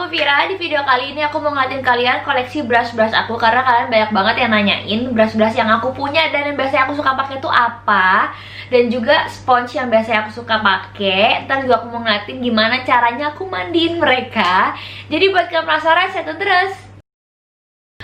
aku Vira. Di video kali ini aku mau ngeliatin kalian koleksi brush-brush aku, karena kalian banyak banget yang nanyain brush-brush yang aku punya dan yang biasanya aku suka pakai itu apa, dan juga sponge yang biasanya aku suka pakai. Ntar juga aku mau ngeliatin gimana caranya aku mandiin mereka. Jadi buat kalian penasaran, stay tune terus.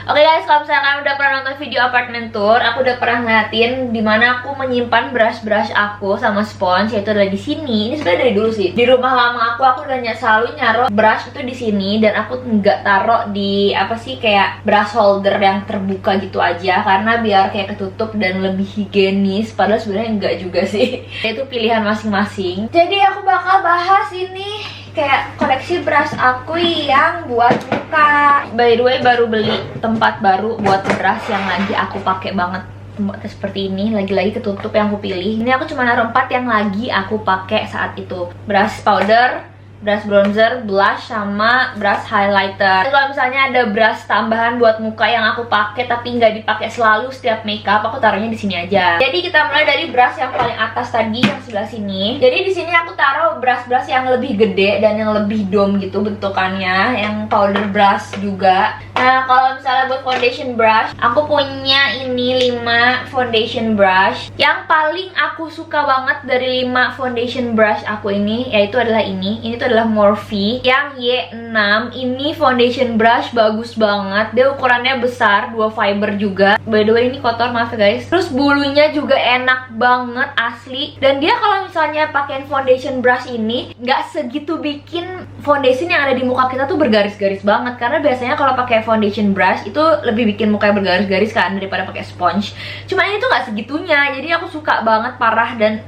Oke guys, kalau misalnya kalian udah pernah nonton video apartment tour, aku udah pernah ngeliatin dimana aku menyimpan brush-brush aku sama sponge, yaitu ada di sini. Ini sebenarnya dari dulu sih. Di rumah lama aku udah selalu nyaro brush itu di sini, dan aku nggak taruh di apa sih, kayak brush holder yang terbuka gitu aja, karena biar kayak ketutup dan lebih higienis. Padahal sebenarnya enggak juga sih. Itu pilihan masing-masing. Jadi aku bakal bahas ini kayak koleksi brush aku yang buat muka. By the way, baru beli tempat baru buat brush yang lagi aku pakai banget. Tempat seperti ini, lagi-lagi ketutup yang aku pilih. Ini aku cuma naruh 4 yang lagi aku pakai saat itu. Brush powder, brush bronzer, blush, sama brush highlighter. Kalau misalnya ada brush tambahan buat muka yang aku pakai tapi nggak dipakai selalu setiap makeup, aku taruhnya di sini aja. Jadi kita mulai dari brush yang paling atas tadi, yang sebelah sini. Jadi di sini aku taruh brush-brush yang lebih gede dan yang lebih dome gitu bentukannya, yang powder brush juga. Nah, kalau misalnya buat foundation brush, aku punya ini 5 foundation brush. Yang paling aku suka banget dari 5 foundation brush aku ini, yaitu adalah ini. Ini tuh adalah Morphe yang Y6. Ini foundation brush bagus banget. Dia ukurannya besar, 2 fiber juga. By the way, ini kotor, maaf ya guys. Terus bulunya juga enak banget, asli. Dan dia kalau misalnya pakai foundation brush ini, nggak segitu bikin foundation yang ada di muka kita tuh bergaris-garis banget. Karena biasanya kalau pakai foundation brush itu lebih bikin mukanya bergaris-garis kan daripada pakai sponge. Cuma ini tuh nggak segitunya. Jadi aku suka banget, parah. Dan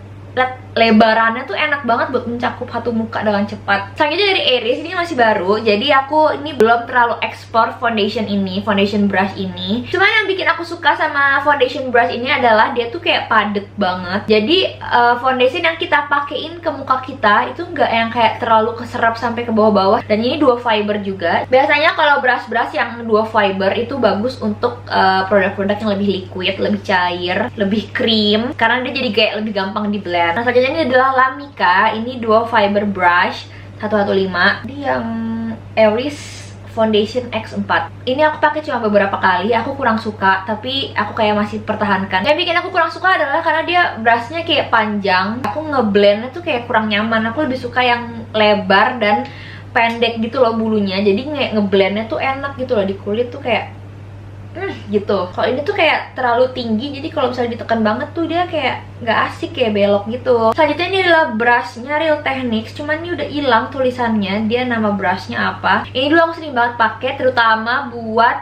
lebarannya tuh enak banget buat mencakup satu muka dengan cepat. Selanjutnya dari Aries, ini masih baru, jadi aku ini belum terlalu ekspor foundation brush ini. Cuman yang bikin aku suka sama foundation brush ini adalah dia tuh kayak padet banget. Jadi foundation yang kita pakein ke muka kita itu nggak yang kayak terlalu keserap sampai ke bawah-bawah. Dan ini 2 fiber juga. Biasanya kalau brush-brush yang 2 fiber itu bagus untuk produk-produk yang lebih liquid, lebih cair, lebih cream, karena dia jadi kayak lebih gampang di blend. Nah, selanjutnya ini adalah Lamika. Ini 2 fiber brush 115. Ini yang Aries Foundation X4. Ini aku pakai cuma beberapa kali. Aku kurang suka, tapi aku kayak masih pertahankan. Yang bikin aku kurang suka adalah karena dia brushnya kayak panjang. Aku ngeblendnya tuh kayak kurang nyaman. Aku lebih suka yang lebar dan pendek gitu loh bulunya. Jadi ngeblendnya tuh enak gitu loh di kulit tuh kayak gitu. Kalau ini tuh kayak terlalu tinggi, jadi kalau misalnya ditekan banget tuh dia kayak nggak asik, kayak belok gitu. Selanjutnya ini adalah brushnya Real Techniques, cuman ini udah hilang tulisannya, dia nama brushnya apa. Ini dulu aku sering banget pakai, terutama buat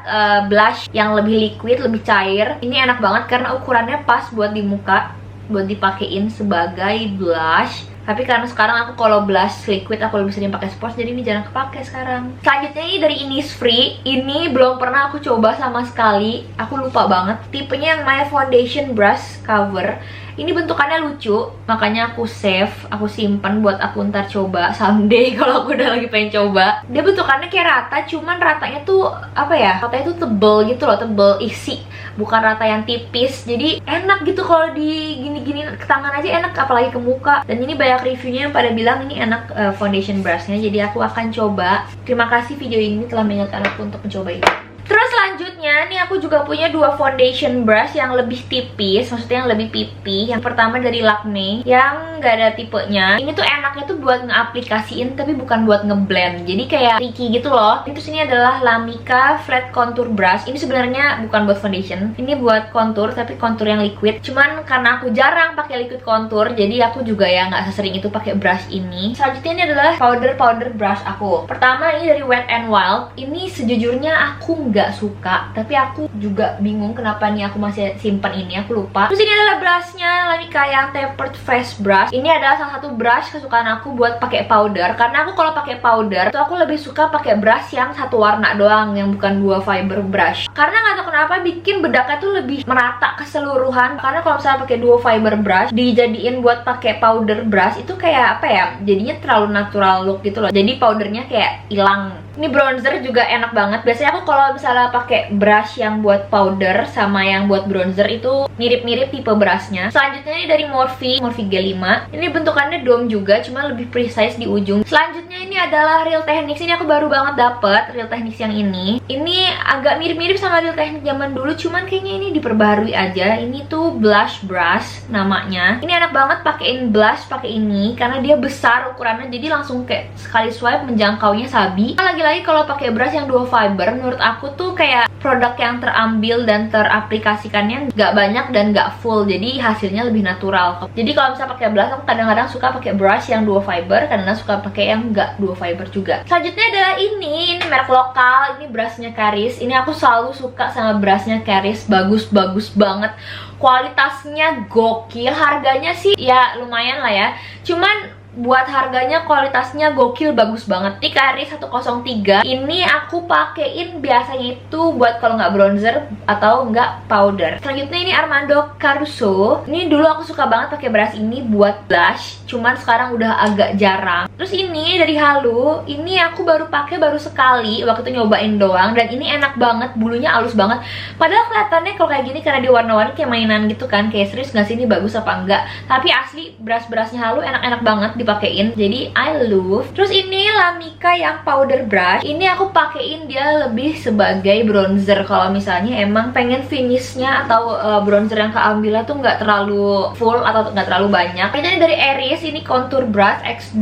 blush yang lebih liquid, lebih cair. Ini enak banget karena ukurannya pas buat di muka, buat dipakein sebagai blush. Tapi karena sekarang aku kalau blush liquid aku lebih sering pakai sponge, jadi ini jarang kepake sekarang. Selanjutnya ini dari Innisfree. Ini belum pernah aku coba sama sekali. Aku lupa banget. Tipenya yang My Foundation Brush Cover. Ini bentukannya lucu, makanya aku save, aku simpan buat aku ntar coba someday kalau aku udah lagi pengen coba. Dia bentukannya kayak rata, cuman ratanya tuh apa ya? Ratanya tuh tebel gitu loh, tebel isi, bukan rata yang tipis. Jadi enak gitu kalau di gini-gini ke tangan aja enak, apalagi ke muka. Dan ini banyak reviewnya yang pada bilang ini enak foundation brushnya, jadi aku akan coba. Terima kasih video ini telah mengingatkan aku untuk mencoba ini. Terus selanjutnya nih aku juga punya 2 foundation brush yang lebih tipis, maksudnya yang lebih pipih. Yang pertama dari Lakme yang gak ada tipenya. Ini tuh enaknya tuh buat ngeaplikasiin tapi bukan buat ngeblend, jadi kayak tricky gitu loh. Terus ini adalah Lamika Flat Contour Brush. Ini sebenarnya bukan buat foundation, ini buat contour, tapi contour yang liquid. Cuman karena aku jarang pakai liquid contour, jadi aku juga ya nggak sesering itu pakai brush ini. Selanjutnya ini adalah powder brush aku. Pertama ini dari Wet n Wild. Ini sejujurnya aku nggak suka, tapi aku juga bingung kenapa nih aku masih simpan ini, aku lupa. Terus ini adalah brushnya Lamika yang Tapered Face Brush. Ini adalah salah satu brush kesukaan aku buat pakai powder, karena aku kalau pakai powder tuh aku lebih suka pakai brush yang satu warna doang, yang bukan 2 fiber brush. Karena nggak tahu kenapa bikin bedaknya tuh lebih merata keseluruhan. Karena kalau misalnya pakai 2 fiber brush dijadiin buat pakai powder brush itu kayak apa ya? Jadinya terlalu natural look gitu loh. Jadi powdernya kayak hilang Ini bronzer juga enak banget. Biasanya aku kalau misalnya pakai brush yang buat powder sama yang buat bronzer itu mirip-mirip tipe brushnya. Selanjutnya ini dari Morphe G5. Ini bentukannya dome juga, cuma lebih precise di ujung. Selanjutnya ini adalah Real Techniques. Ini aku baru banget dapet Real Techniques yang ini. Ini agak mirip-mirip sama Real Techniques zaman dulu, cuman kayaknya ini diperbaharui aja. Ini tuh blush brush namanya. Ini enak banget pakein blush pakai ini karena dia besar ukurannya, jadi langsung kayak sekali swipe menjangkaunya sabi. Lagi-lagi kalau pakai brush yang dual fiber, menurut aku tuh kayak produk yang terambil dan teraplikasikannya nggak banyak dan nggak full, jadi hasilnya lebih natural. Jadi kalau misalnya pakai blush, aku kadang-kadang suka pakai brush yang dual fiber, kadang-kadang suka pakai yang nggak dual fiber juga. Selanjutnya adalah ini merek lokal, ini brushnya Caris. Ini aku selalu suka sama brushnya Caris, bagus-bagus banget, kualitasnya gokil, harganya sih ya lumayan lah ya, cuman buat harganya kualitasnya gokil, bagus banget. Di Caris 103 ini aku pakein biasanya itu buat kalau nggak bronzer atau nggak powder. Selanjutnya ini Armando Caruso. Ini dulu aku suka banget pakai brush ini buat blush, cuman sekarang udah agak jarang. Terus ini dari Halu, ini aku baru pakai baru sekali waktu itu nyobain doang, dan ini enak banget, bulunya halus banget. Padahal kelihatannya kalau kayak gini karena diwarna-warni kayak mainan gitu kan, kayak serius nggak sih ini bagus apa enggak? Tapi asli brush-brushnya Halu enak-enak banget dipakein, jadi I love. Terus ini Lamika yang powder brush. Ini aku pakein dia lebih sebagai bronzer kalau misalnya emang pengen finishnya atau bronzer yang keambilnya tuh nggak terlalu full atau nggak terlalu banyak. Ini dari Aries, ini contour brush X2.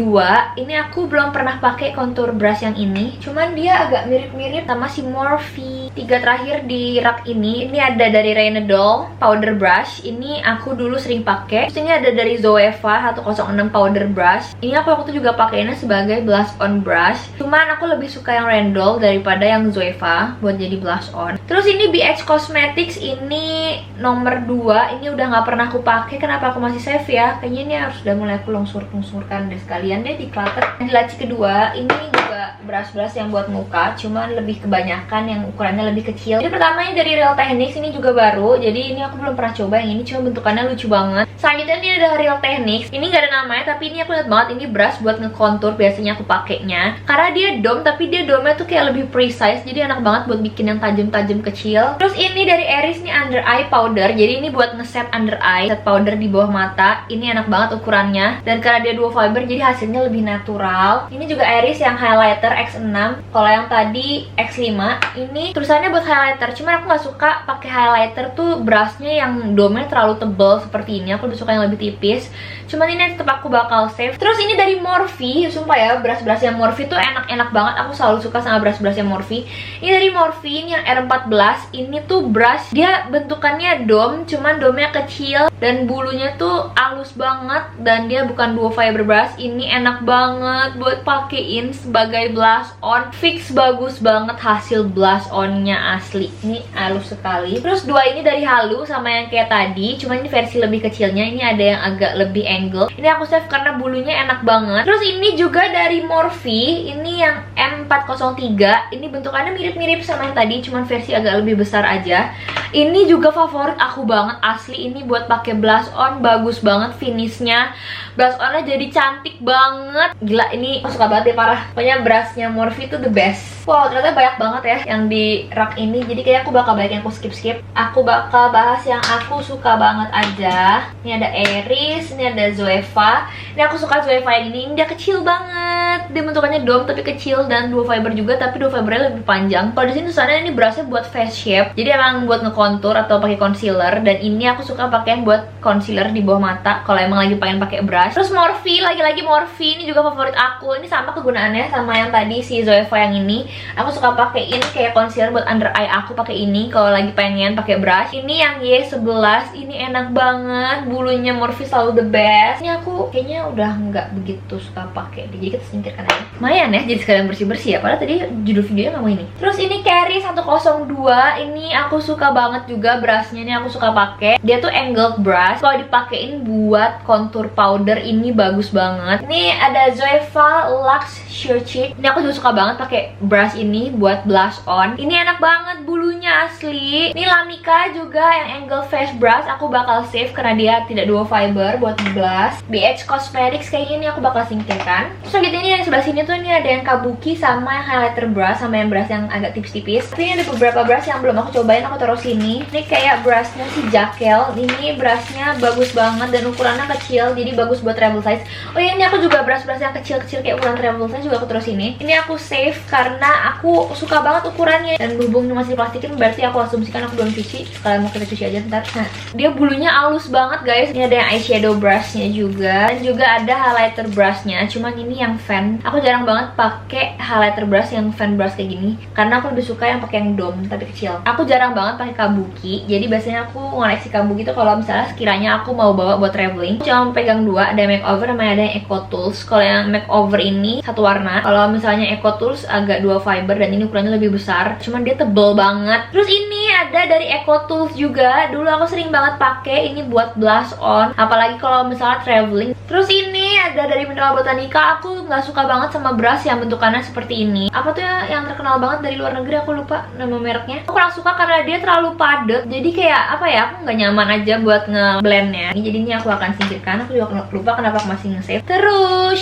Ini aku belum pernah pakai contour brush yang ini, cuman dia agak mirip-mirip sama si Morphe. Tiga terakhir di rak ini ada dari Renedol powder brush. Ini aku dulu sering pakai. Terus ini ada dari Zoeva 106 powder brush. Ini aku waktu itu juga pakainya sebagai blush on brush, cuman aku lebih suka yang Renedol daripada yang Zoeva buat jadi blush on. Terus ini BH Cosmetics, ini nomor 2. Ini udah nggak pernah aku pakai. Kenapa aku masih save ya? Kayaknya ini harus udah mulai aku lungsur-lungsurkan deh sekalian deh di clutter. Di laci kedua ini juga brush-brush yang buat muka, cuman lebih kebanyakan yang ukurannya lebih kecil. Jadi pertamanya dari Real Techniques, ini juga baru, jadi ini aku belum pernah coba yang ini, cuma bentukannya lucu banget. Selanjutnya ini ada Real Techniques. Ini nggak ada namanya, tapi ini aku lihat banget ini brush buat ngekontur, biasanya aku pakainya karena dia dome, tapi dia dome-nya tuh kayak lebih precise, jadi enak banget buat bikin yang tajam-tajam kecil. Terus ini dari Aries, ini under eye powder. Jadi ini buat nge-set under eye, set powder di bawah mata. Ini enak banget ukurannya, dan karena dia dual fiber jadi hasilnya lebih natural. Ini juga Aries yang highlighter X6. Kalau yang tadi X5, ini tulisannya buat highlighter, cuman aku nggak suka pakai highlighter tuh brushnya yang dome-nya terlalu tebal seperti ini. Aku lebih suka yang lebih tipis, cuman ini tetap aku bakal save. Terus ini dari Morphe, sumpah ya, brush-brush yang Morphe tuh enak-enak banget. Aku selalu suka sama brush-brush yang Morphe. Ini dari Morphe, ini yang R14. Ini tuh brush, dia bentukannya dome, cuman dome-nya kecil dan bulunya tuh halus banget, dan dia bukan dual fiber brush. Ini enak banget buat pakein sebagai blush on. Fix bagus banget hasil blush on-nya, asli. Ini halus sekali. Terus dua ini dari Halu sama yang kayak tadi, cuman ini versi lebih kecilnya. Ini ada yang agak lebih angle. Ini aku save karena bulunya enak banget. Terus ini juga dari Morphe, ini yang M403. Ini bentukannya mirip-mirip sama yang tadi, cuman versi agak lebih besar aja. Ini juga favorit aku banget, asli. Ini buat pakai blush on, bagus banget finishnya. Blush onnya jadi cantik banget. Gila, ini aku suka banget ya, parah. Pokoknya brushnya Morphe itu the best. Wow, ternyata banyak banget ya yang di rak ini. Jadi kayak aku bakal banyak yang aku skip-skip. Aku bakal bahas yang aku suka banget aja. Ini ada Aries, ini ada Zoeva. Ini aku suka Zoeva yang ini dia kecil banget. Dia bentukannya dome tapi kecil, dan dual fiber juga, tapi dual fibernya lebih panjang. Kalau di sini tulisannya ini brushnya buat face shape. Jadi emang buat ngekontur atau pakai concealer, dan ini aku suka pakai buat concealer di bawah mata kalau emang lagi pengen pakai brush. Terus Morphe, lagi-lagi Morphe, ini juga favorit aku. Ini sama kegunaannya sama yang tadi si Zoeva yang ini. Aku suka pakein kayak concealer buat under eye aku, pakai ini kalau lagi pengen pakai brush. Ini yang Y11, ini enak banget. Bulunya Morphe selalu the best. Ini aku kayaknya udah nggak begitu suka pakai, jadi kita singkirkan aja. Lumayan ya, jadi sekalian bersih-bersih ya. Padahal tadi judul videonya nggak mau ini. Terus ini Caris 102. Ini aku suka banget juga brushnya. Ini aku suka pakai. Dia tuh angled brush. Kalau dipakein buat contour powder powder ini bagus banget. Ini ada Zoeva Luxe Sheer Cheek. Ini aku juga suka banget pakai brush ini buat blush on. Ini enak banget bulunya asli. Ini Lamika juga yang angle face brush. Aku bakal save karena dia tidak dual fiber buat blush. BH Cosmetics kayaknya ini aku bakal singkirkan. Terus selanjutnya ini yang sebelah sini tuh ini ada yang kabuki sama yang highlighter brush sama yang brush yang agak tipis-tipis. Tapi ini ada beberapa brush yang belum aku cobain, aku taruh sini. Ini kayak brushnya si Jaquel. Ini brushnya bagus banget dan ukurannya kecil, jadi bagus buat travel size. Oh iya, ini aku juga brush-brush yang kecil-kecil kayak ukuran travel size juga aku taruh sini. Ini aku save karena aku suka banget ukurannya. Dan berhubung ini masih plastikin, berarti aku asumsikan aku belum cuci. Sekalian mau kita cuci aja ntar. Nah, dia bulunya halus banget guys. Ini ada yang eyeshadow brushnya juga, dan juga ada highlighter brushnya. Cuman ini yang fan. Aku jarang banget pakai highlighter brush yang fan brush kayak gini, karena aku lebih suka yang pakai yang dome tapi kecil. Aku jarang banget pakai kabuki. Jadi biasanya aku ngoleksi kabuki itu kalau misalnya sekiranya aku mau bawa buat traveling. Cuma pegang dua, ada makeover sama ada yang Eco Tools. Kalau yang makeover ini satu warna. Kalau misalnya Eco Tools agak dua fiber dan ini ukurannya lebih besar. Cuman dia tebel banget. Terus ini ada dari Eco Tools juga. Dulu aku sering banget pakai ini buat blush on, apalagi kalau misalnya traveling. Terus ini ada dari Mineral Botanica. Aku nggak suka banget sama brush yang bentukannya seperti ini. Apa tuh ya yang terkenal banget dari luar negeri, aku lupa nama mereknya. Aku kurang suka karena dia terlalu padat. Jadi kayak apa ya, aku nggak nyaman aja buat ngeblendnya. Jadi ini aku akan singkirkan. Aku juga lupa kenapa aku masih nge-save. Terus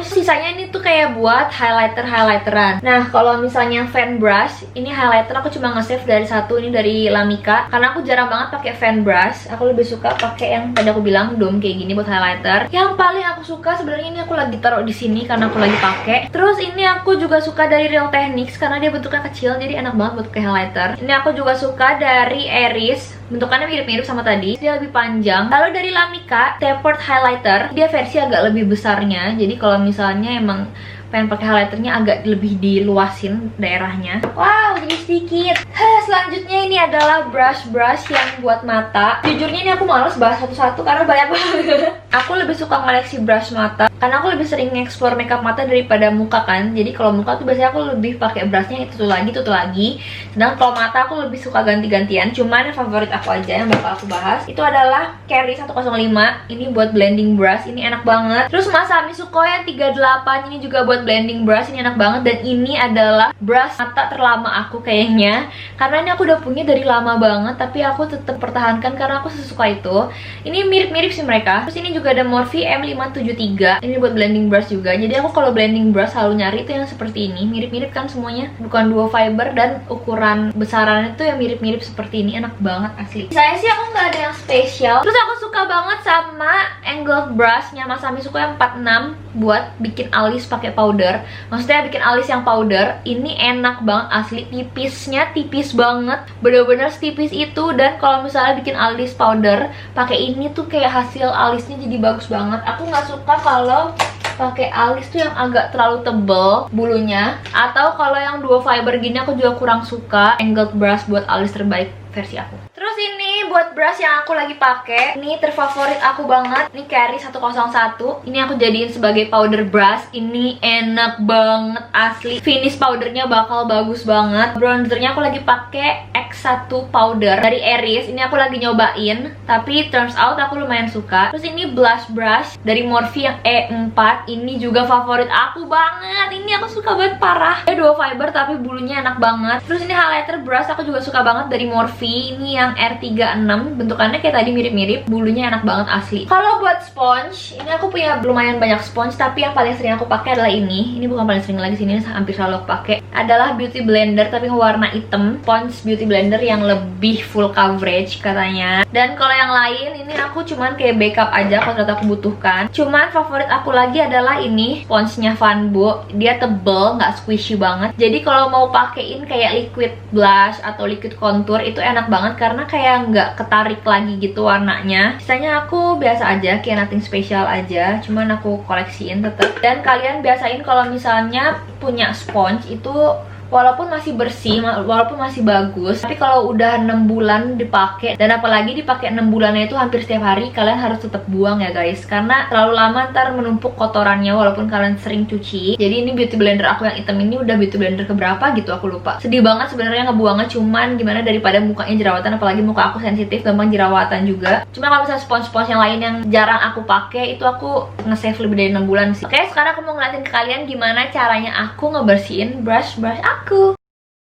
sisanya ini tuh kayak buat highlighteran. Nah, kalau misalnya fan brush, ini highlighter aku cuma nge-save dari satu, ini dari Lamika. Karena aku jarang banget pakai fan brush. Aku lebih suka pakai yang tadi aku bilang dome kayak gini buat highlighter. Yang paling aku suka sebenarnya ini aku lagi taruh di sini karena aku lagi pakai. Terus ini aku juga suka dari Real Techniques karena dia bentuknya kecil, jadi enak banget buat pakai highlighter. Ini aku juga suka dari Aries. Bentukannya mirip-mirip sama tadi, dia lebih panjang. Lalu dari Lamika Tapered Highlighter, dia versi agak lebih besarnya. Jadi kalau misalnya emang pengen pakai highlighternya agak lebih diluasin daerahnya. Wow, jadi sedikit. Selanjutnya ini adalah brush yang buat mata. Jujurnya ini aku males bahas satu-satu karena banyak banget. Aku lebih suka ngoleksi brush mata karena aku lebih sering explore makeup mata daripada muka kan. Jadi kalau muka tuh biasanya aku lebih pakai brushnya itu tuh lagi. Sedangkan kalau mata aku lebih suka ganti-gantian. Cuman yang favorit aku aja yang bakal aku bahas itu adalah Carry 105. Ini buat blending brush, ini enak banget. Terus Masami Suko yang 38 ini juga buat blending brush, ini enak banget. Dan ini adalah brush mata terlama aku kayaknya, karena ini aku udah punya dari lama banget, tapi aku tetap pertahankan karena aku sesuka itu. Ini mirip-mirip sih mereka. Terus ini juga ada Morphe M573, ini buat blending brush juga. Jadi aku kalau blending brush selalu nyari itu yang seperti ini. Mirip-mirip kan semuanya, bukan dual fiber dan ukuran besarannya tuh yang mirip-mirip seperti ini. Enak banget asli. Saya sih aku nggak ada yang spesial. Terus aku suka banget sama angled brushnya Masami Suko yang 46 buat bikin alis pakai powder. Maksudnya bikin alis yang powder. Ini enak banget asli. Tipisnya tipis banget, bener-bener setipis itu. Dan kalau misalnya bikin alis powder pakai ini tuh kayak hasil alisnya jadi bagus banget. Aku nggak suka kalau pakai alis tuh yang agak terlalu tebel bulunya, atau kalau yang duo fiber gini aku juga kurang suka. Angled brush buat alis terbaik versi aku. Terus ini buat brush yang aku lagi pakai, ini terfavorit aku banget. Ini Carry 101. Ini aku jadiin sebagai powder brush. Ini enak banget asli. Finish powdernya bakal bagus banget. Bronzernya aku lagi pakai X1 powder dari Aries. Ini aku lagi nyobain, tapi turns out aku lumayan suka. Terus ini blush brush dari Morphe yang E4. Ini juga favorit aku banget. Ini aku suka banget parah. Dia dual fiber tapi bulunya enak banget. Terus ini highlighter brush aku juga suka banget dari Morphe. Ini yang R36, bentukannya kayak tadi mirip-mirip, bulunya enak banget asli. Kalau buat sponge, ini aku punya lumayan banyak sponge, tapi yang paling sering aku pakai adalah ini. Ini bukan paling sering lagi sini, hampir selalu aku pakai. Adalah beauty blender tapi warna hitam. Sponge beauty blender yang lebih full coverage katanya. Dan kalau yang lain, ini aku cuman kayak backup aja kalau ternyata aku butuhkan. Cuman favorit aku lagi adalah ini, sponge-nya Vanbo. Dia tebel, nggak squishy banget. Jadi kalau mau pakein kayak liquid blush atau liquid contour itu enak banget karena kayak nggak ketarik lagi gitu warnanya. Sisanya aku biasa aja, kayak nothing special aja, cuman aku koleksiin tetap. Dan kalian biasain kalau misalnya punya sponge itu walaupun masih bersih, walaupun masih bagus, tapi kalau udah 6 bulan dipakai, dan apalagi dipakai 6 bulannya itu hampir setiap hari, kalian harus tetap buang ya guys, karena terlalu lama ntar menumpuk kotorannya walaupun kalian sering cuci. Jadi ini beauty blender aku yang hitam ini udah beauty blender keberapa gitu aku lupa. Sedih banget sebenarnya ngebuangnya, cuman gimana daripada mukanya jerawatan, apalagi muka aku sensitif gampang jerawatan juga. Cuma kalau misalnya spons-spons yang lain yang jarang aku pakai, itu aku nge-save lebih dari 6 bulan sih. Oke, sekarang aku mau ngeliatin ke kalian gimana caranya aku ngebersihin brush aku.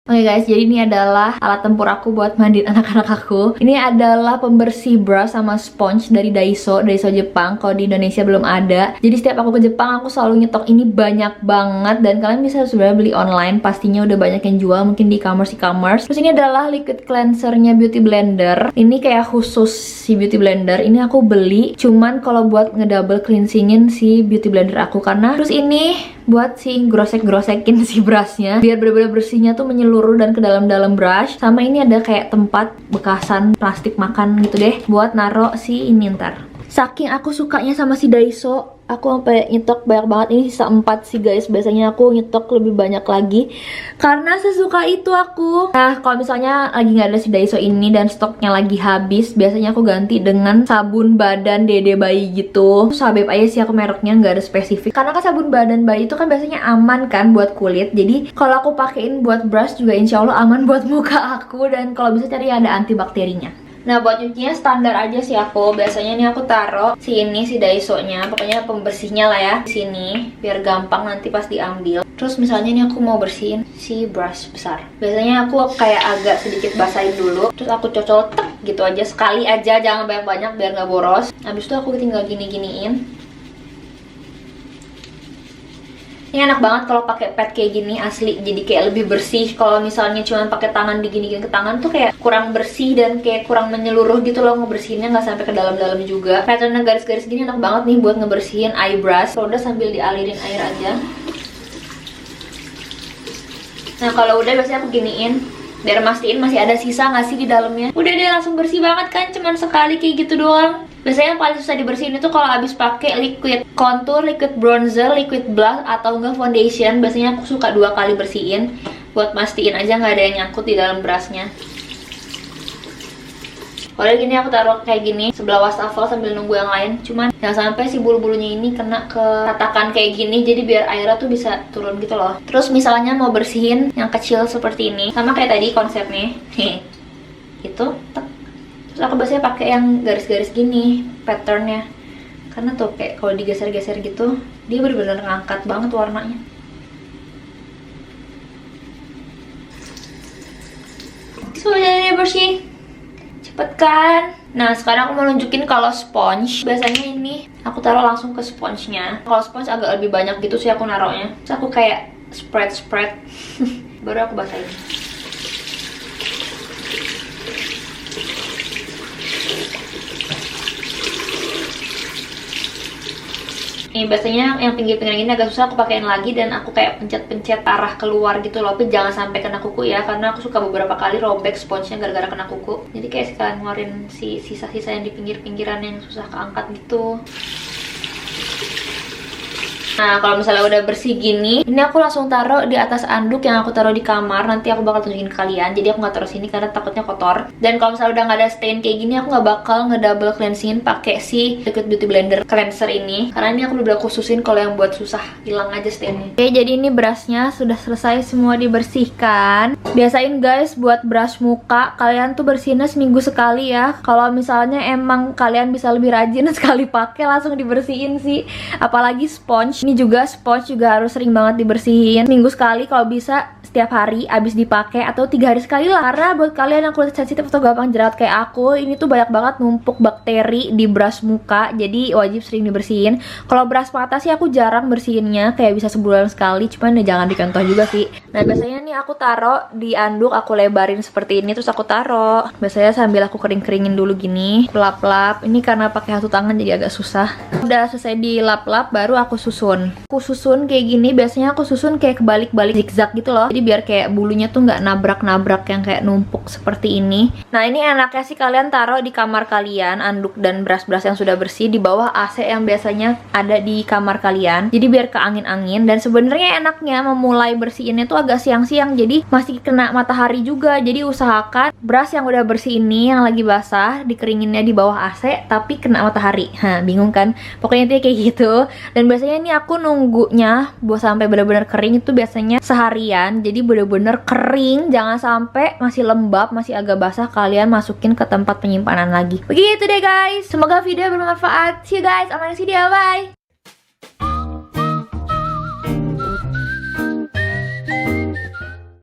Oke guys, jadi ini adalah alat tempur aku buat mandiin anak-anak aku. Ini adalah pembersih brush sama sponge dari Daiso Jepang. Kalau di Indonesia belum ada. Jadi setiap aku ke Jepang aku selalu nyetok ini banyak banget, dan kalian bisa sebenarnya beli online. Pastinya udah banyak yang jual, mungkin di e-commerce. Terus ini adalah liquid cleansernya beauty blender. Ini kayak khusus si beauty blender. Ini aku beli cuman kalau buat ngedouble cleansingin si beauty blender aku, karena terus ini buat si grosek-grosekin si brushnya biar bener-bener bersihnya tuh menyeluruh dan ke dalam-dalam brush. Sama ini ada kayak tempat bekasan plastik makan gitu deh buat naro si ini ntar. Saking aku sukanya sama si Daiso, aku sampai nyetok banyak banget. Ini sisa 4 sih guys. Biasanya aku nyetok lebih banyak lagi karena sesuka itu aku. Nah, kalau misalnya lagi nggak ada si Daiso ini dan stoknya lagi habis, biasanya aku ganti dengan sabun badan dede bayi gitu. Sabep aja sih aku mereknya, nggak ada spesifik. Karena kan sabun badan bayi itu kan biasanya aman kan buat kulit. Jadi kalau aku pakein buat brush juga insya Allah aman buat muka aku. Dan kalau bisa cari ada antibakterinya. Nah, buat nyucinya standar aja sih aku. Biasanya nih aku taruh si Daiso-nya, pokoknya pembersihnya lah ya, di sini biar gampang nanti pas diambil. Terus misalnya nih aku mau bersihin si brush besar. Biasanya aku kayak agak sedikit basahin dulu, terus aku cocol tek gitu aja, sekali aja, jangan banyak-banyak biar nggak boros. Habis itu aku tinggal gini-giniin. Ini enak banget kalau pakai pad kayak gini, asli jadi kayak lebih bersih. Kalau misalnya cuma pakai tangan digini-gini ke tangan tuh kayak kurang bersih dan kayak kurang menyeluruh gitu loh, ngebersihinnya nggak sampai ke dalam-dalam juga. Patternnya garis-garis gini enak banget nih buat ngebersihin eye brush. Kalau udah sambil dialirin air aja. Nah, kalau udah biasanya aku giniin biar mastiin masih ada sisa nggak sih di dalamnya. Udah deh, langsung bersih banget kan, cuman sekali kayak gitu doang. Biasanya yang paling susah dibersihin itu kalau habis pakai liquid contour, liquid bronzer, liquid blush atau enggak foundation. Biasanya aku suka 2 kali bersihin buat mastiin aja nggak ada yang nyangkut di dalam brushnya. Kalau gini aku taruh kayak gini sebelah wastafel sambil nunggu yang lain. Cuman jangan sampai si bulu-bulunya ini kena ke tatakan kayak gini, jadi biar airnya tuh bisa turun gitu loh. Terus misalnya mau bersihin yang kecil seperti ini, sama kayak tadi konsepnya itu tek. Terus aku biasanya pakai yang garis-garis gini patternnya, karena tuh kayak kalau digeser-geser gitu dia bener-bener ngangkat banget warnanya. Sudah bersih, cepet kan? Nah, sekarang aku mau nunjukin kalau sponge. Biasanya ini aku taruh langsung ke sponsenya. Kalau sponge agak lebih banyak gitu sih aku naruhnya. Terus aku kayak spread baru aku basahin. Ini biasanya yang pinggir-pinggir ini agak susah aku pakein lagi, dan aku kayak pencet-pencet arah keluar gitu loh. Tapi jangan sampai kena kuku ya, karena aku suka beberapa kali robek sponsenya gara-gara kena kuku. Jadi kayak sekalian ngeluarin si sisa-sisa yang di pinggir-pinggiran yang susah keangkat gitu. Nah, kalau misalnya udah bersih gini, ini aku langsung taruh di atas anduk yang aku taruh di kamar. Nanti aku bakal tunjukin ke kalian. Jadi aku nggak taruh sini karena takutnya kotor. Dan kalau misalnya udah nggak ada stain kayak gini, aku nggak bakal ngedouble cleansingin pakai si liquid beauty blender cleanser ini. Karena ini aku udah khususin kalau yang buat susah hilang aja stainnya. Oke, jadi ini brushnya sudah selesai semua dibersihkan. Biasain guys buat brush muka, kalian tuh bersihinnya seminggu sekali ya. Kalau misalnya emang kalian bisa lebih rajin sekali pakai, langsung dibersihin sih. Apalagi sponge. Ini juga sponge juga harus sering banget dibersihin, minggu sekali kalau bisa, setiap hari abis dipakai, atau 3 hari sekali lah. Karena buat kalian yang kulit sensitif atau gampang jerawat kayak aku, ini tuh banyak banget numpuk bakteri di brush muka, jadi wajib sering dibersihin. Kalau brush mata sih aku jarang bersihinnya, kayak bisa sebulan sekali, cuman ya jangan dicontoh juga sih. Nah, biasanya nih aku taruh di anduk, aku lebarin seperti ini, terus aku taruh. Biasanya sambil aku kering-keringin dulu gini, lap-lap. Ini karena pakai satu tangan jadi agak susah. Udah selesai dilap-lap, baru aku susun. daun. Aku susun kayak gini, biasanya aku susun kayak kebalik-balik zigzag gitu loh. Jadi biar kayak bulunya tuh nggak nabrak-nabrak yang kayak numpuk seperti ini. Nah ini enaknya sih kalian taruh di kamar kalian, anduk dan brush-brush yang sudah bersih di bawah AC yang biasanya ada di kamar kalian. Jadi biar ke angin-angin, dan sebenarnya enaknya memulai bersihinnya tuh agak siang-siang, jadi masih kena matahari juga. Jadi usahakan brush yang udah bersih ini yang lagi basah dikeringinnya di bawah AC tapi kena matahari. Bingung kan? Pokoknya intinya kayak gitu. Dan biasanya ini aku nunggunya buat sampai bener-bener kering itu biasanya seharian. Jadi bener-bener kering, jangan sampai masih lembab, masih agak basah kalian masukin ke tempat penyimpanan lagi. Begitu deh guys. Semoga video bermanfaat. See you guys on my next video. Bye.